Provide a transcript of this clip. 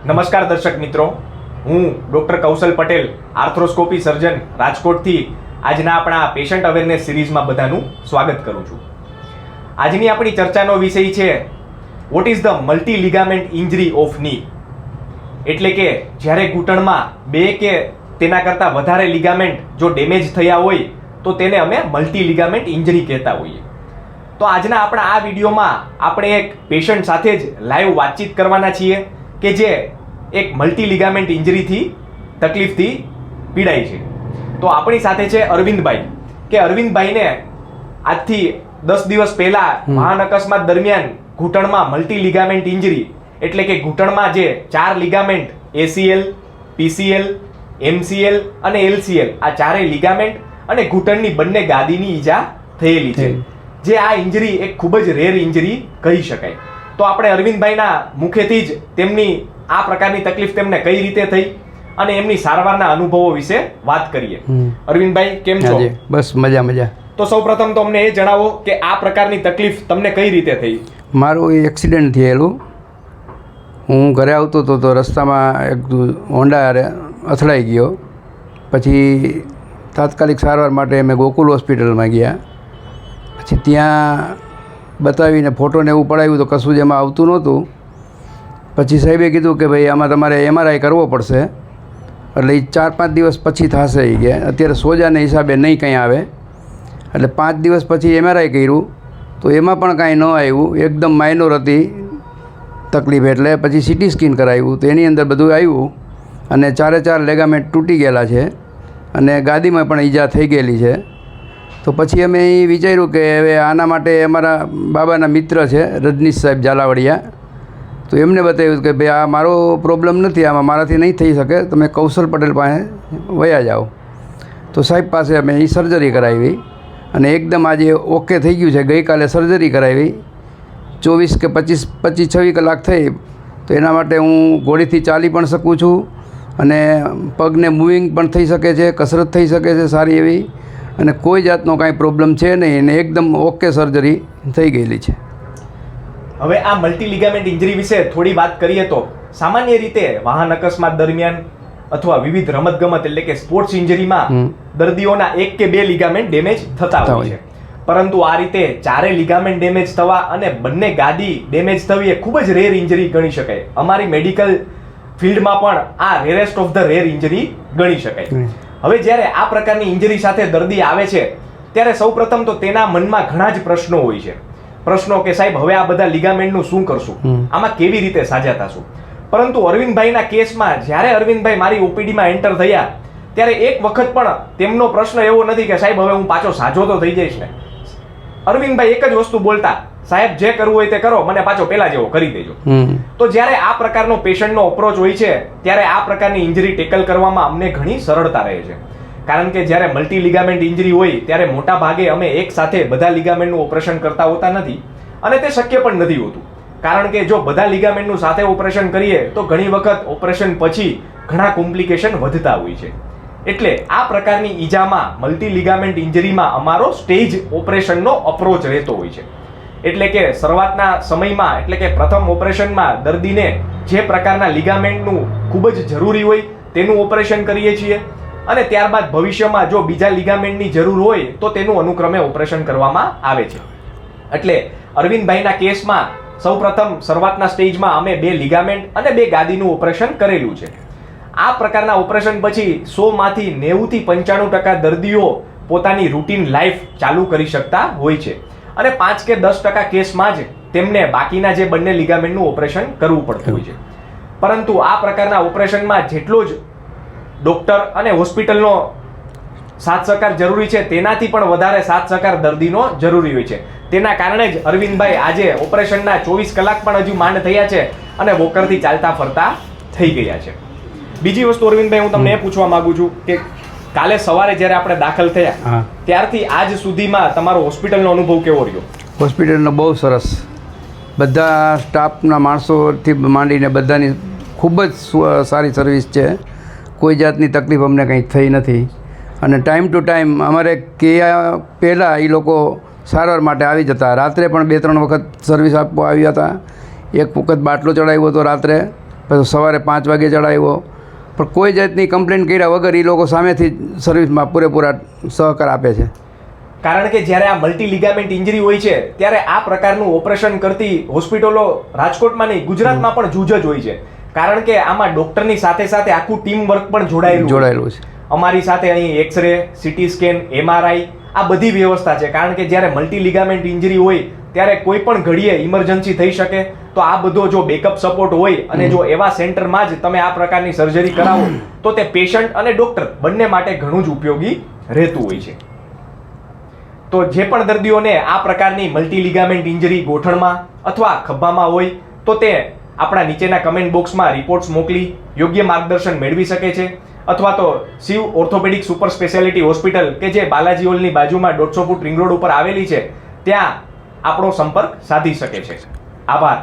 નમસ્કાર દર્શક મિત્રો, હું ડૉક્ટર કૌશલ પટેલ, આર્થ્રોસ્કોપી સર્જન, રાજકોટથી આજના આપણા પેશન્ટ અવેરનેસ સિરીઝમાં બધાનું સ્વાગત કરું છું. આજની આપણી ચર્ચાનો વિષય છે what is the multi ligament injury of ની. એટલે કે જ્યારે ઘૂંટણમાં બે કે તેના કરતાં વધારે લિગામેન્ટ જો ડેમેજ થયા હોય તો તેને અમે મલ્ટી લિગામેન્ટ ઇન્જરી કહેતા હોઈએ. તો આજના આપણા આ વિડીયોમાં આપણે એક પેશન્ટ સાથે જ લાઈવ વાતચીત કરવાના છીએ કે જે એક મલ્ટી લિગામેન્ટ ઇન્જરીથી તકલીફથી પીડાય છે. તો આપણી સાથે છે અરવિંદભાઈ, કે અરવિંદભાઈને આજથી 10 દિવસ પહેલા વાહન અકસ્માત દરમિયાન ઘૂંટણમાં મલ્ટી લિગામેન્ટ ઇન્જરી એટલે કે ઘૂંટણમાં જે 4 લિગામેન્ટ ACL, PCL, MCL અને LCL આ ચારેય લિગામેન્ટ અને ઘૂંટણની બંને ગાદીની ઈજા થયેલી છે, જે આ ઇન્જરી એક ખૂબ જ રેર ઇન્જરી કહી શકાય. તો આપણે અરવિંદભાઈના મુખેથી જ તેમની આ પ્રકારની તકલીફ તેમને કઈ રીતે થઈ અને એમની સારવારના અનુભવો વિશે વાત કરીએ. અરવિંદભાઈ, કેમ છો? બસ મજા. તો સૌપ્રથમ તો અમને એ જણાવો કે આ પ્રકારની તકલીફ તમને કઈ રીતે થઈ? મારું એક્સિડન્ટ થયેલું. હું ઘરે આવતો હતો તો રસ્તામાં એક હોન્ડા અથડાઈ ગયો. પછી તાત્કાલિક સારવાર માટે અમે ગોકુલ હોસ્પિટલમાં ગયા. પછી ત્યાં બતાવીને ફોટોને એવું પડાવ્યું તો કશું જ એમાં આવતું નહોતું. પછી સાહેબે કીધું કે ભાઈ આમાં તમારે MRI કરવો પડશે, એટલે એ 4-5 દિવસ પછી થશે. એ કે અત્યારે સોજાને હિસાબે નહીં કંઈ આવે. એટલે 5 દિવસ પછી MRI કર્યું તો એમાં પણ કાંઈ ન આવ્યું, એકદમ માઇનોર હતી તકલીફ. એટલે પછી CT સ્કેન કરાવ્યું તો એની અંદર બધું આવ્યું અને 4 લેગામેન્ટ તૂટી ગયેલા છે અને ગાદીમાં પણ ઈજા થઈ ગયેલી છે. તો પછી અમે એ વિચાર્યું કે હવે આના માટે અમારા બાબાના મિત્ર છે રજનીશ સાહેબ ઝાલાવાડિયા, તો એમને બતાવ્યું કે ભાઈ આ મારો પ્રોબ્લેમ નથી, આમાં મારાથી નહીં થઈ શકે, તમે કૌશલ પટેલ પાસે વયા જાઓ. તો સાહેબ પાસે અમે એ સર્જરી કરાવી અને એકદમ આજે ઓકે થઈ ગયું છે. ગઈકાલે સર્જરી કરાવી 24 કે 26 કલાક થઈ. તો એના માટે હું ઘોડીથી ચાલી પણ શકું છું અને પગને મૂવિંગ પણ થઈ શકે છે, કસરત થઈ શકે છે સારી એવી, અને કોઈ જાતનો કાંઈ પ્રોબ્લેમ છે નહીં અને એકદમ ઓકે સર્જરી થઈ ગયેલી છે. હવે આ મલ્ટી લિગામેન્ટ ઇન્જરી વિશે થોડી વાત કરીએ તો સામાન્ય રીતે વાહન અકસ્માત દરમિયાન અથવા વિવિધ રમતગમત એટલે કે સ્પોર્ટ્સ ઇન્જરીમાં દર્દીઓના 1 કે 2 લિગામેન્ટ ડેમેજ થતા હોય છે. પરંતુ આ રીતે 4 લિગામેન્ટ ડેમેજ થવા અને બંને ગાદી ડેમેજ થવી એ ખૂબ જ રેર ઇન્જરી ગણી શકાય. અમારી મેડિકલ ફિલ્ડમાં પણ આ rarest of the rare injury ગણી શકાય. હવે જ્યારે આ પ્રકારની ઇન્જરી સાથે દર્દી આવે છે ત્યારે સૌપ્રથમ તો તેના મનમાં ઘણા જ પ્રશ્નો હોય છે. પ્રશ્નો કે સાહેબ હવે આ બધા લિગામેન્ટનું શું કરશું, આમાં કેવી રીતે સાજા થશું. પરંતુ અરવિંદભાઈના કેસમાં જ્યારે અરવિંદભાઈ મારી OPDમાં એન્ટર થયા ત્યારે એક વખત પણ તેમનો પ્રશ્ન એવો નથી કે સાહેબ હવે હું પાછો સાજો તો થઈ જઈશ ને. અરવિંદભાઈ એક જ વસ્તુ બોલતા, સાહેબ જે કરવું હોય તે કરો, મને પાછો પેલા જેવો કરી દેજો. તો જ્યારે આ પ્રકારનો પેશન્ટનો અપ્રોચ હોય છે ત્યારે આ પ્રકારની ઇન્જરી ટેકલ કરવામાં અમને ઘણી સરળતા રહે છે. કારણ કે જ્યારે મલ્ટી લિગામેન્ટ ઇન્જરી હોય ત્યારે મોટા ભાગે અમે એક સાથે બધા લિગામેન્ટનું ઓપરેશન કરતા હોતા નથી અને તે શક્ય પણ નથી હોતું. કારણ કે જો બધા લિગામેન્ટનું સાથે ઓપરેશન કરીએ તો ઘણી વખત ઓપરેશન પછી ઘણા કોમ્પ્લિકેશન વધતા હોય છે. એટલે આ પ્રકારની ઈજામાં મલ્ટી લિગામેન્ટ ઇન્જરીમાં અમારો સ્ટેજ ઓપરેશનનો અપ્રોચ રહેતો હોય છે. એટલે કે શરૂઆતના સમયમાં એટલે કે પ્રથમ ઓપરેશનમાં દર્દીને જે પ્રકારના લિગામેન્ટનું ખૂબ જ જરૂરી હોય તેનું ઓપરેશન કરીએ છીએ અને ત્યારબાદ ભવિષ્યમાં જો બીજા લિગામેન્ટની જરૂર હોય તો તેનું અનુક્રમે ઓપરેશન કરવામાં આવે છે. એટલે અરવિંદભાઈના કેસમાં સૌપ્રથમ શરૂઆતના સ્ટેજમાં અમે 2 લિગામેન્ટ અને 2 ગાદીનું ઓપરેશન કરેલું છે. આ પ્રકારના ઓપરેશન પછી 100માંથી 90 થી 95% દર્દીઓ પોતાની રૂટીન લાઈફ ચાલુ કરી શકતા હોય છે અને 5 કે 10% કેસમાં જ તેમને બાકીના જે બંને લિગામેન્ટનું ઓપરેશન કરવું પડતું હોય છે. પરંતુ આ પ્રકારના ઓપરેશનમાં જેટલો જ ડોક્ટર અને હોસ્પિટલનો સાથ સહકાર જરૂરી છે તેનાથી પણ વધારે સાથ સહકાર દર્દીનો જરૂરી હોય છે. તેના કારણે જ અરવિંદભાઈ આજે ઓપરેશનના 24 કલાક પણ હજુ માંડ થયા છે અને વોકરથી ચાલતા ફરતા થઈ ગયા છે. બીજી વસ્તુ અરવિંદભાઈ હું તમને એ પૂછવા માંગુ છું કે કાલે સવારે જ્યારે આપણે દાખલ થયા ત્યારથી આજ સુધીમાં તમારો હોસ્પિટલનો અનુભવ કેવો રહ્યો? હોસ્પિટલનો બહુ સરસ. બધા સ્ટાફના માણસોથી માંડીને બધાની ખૂબ જ સારી સર્વિસ છે. કોઈ જાતની તકલીફ અમને કંઈ થઈ નથી અને ટાઈમ ટુ ટાઈમ અમારે કયા પહેલાં એ લોકો સારવાર માટે આવી જતા. રાત્રે પણ 2-3 વખત સર્વિસ આપવા આવ્યા હતા. એક વખત બાટલો ચડાવ્યો હતો રાત્રે, પછી સવારે 5 વાગે ચડાવ્યો, પણ કોઈ જાતની કમ્પ્લેન કર્યા વગર એ લોકો સામેથી સર્વિસમાં પૂરેપૂરા સહકાર આપે છે. કારણ કે જ્યારે આ મલ્ટી લિગામેન્ટ ઇન્જરી હોય છે ત્યારે આ પ્રકારનું ઓપરેશન કરતી હોસ્પિટલો રાજકોટમાં નહીં ગુજરાતમાં પણ જૂજ જ હોય છે. કારણ કે આમાં ડોક્ટરની સાથે સાથે આખું ટીમ વર્ક પણ જોડાયેલું છે. અમારી સાથે અહીં એક્સરે, સીટી સ્કેન, MRI આ બધી વ્યવસ્થા છે. કારણ કે જ્યારે મલ્ટી લિગામેન્ટ ઇન્જરી હોય ત્યારે કોઈ પણ ઘડીએ ઇમરજન્સી થઈ શકે, તો આ બધો જો બેકઅપ સપોર્ટ હોય અને જો એવા સેન્ટરમાં જ તમે આ પ્રકારની સર્જરી કરાવો તો તે પેશન્ટ અને ડોક્ટર બંને માટે ઘણું જ ઉપયોગી રહેતું હોય છે. તો જે પણ દર્દીઓને આ પ્રકારની મલ્ટી લિગામેન્ટ ઇન્જરી ગોઠણમાં અથવા ખભામાં હોય તો તે આપણા નીચેના કમેન્ટ બોક્સમાં રિપોર્ટ્સ મોકલી યોગ્ય માર્ગદર્શન મેળવી શકે છે, અથવા તો Shiv orthopaedic super speciality hospital કે જે બાલાજી હોલની બાજુમાં 150 ફૂટ રિંગ રોડ ઉપર આવેલી છે ત્યાં આપણો સંપર્ક સાધી શકે છે. આભાર.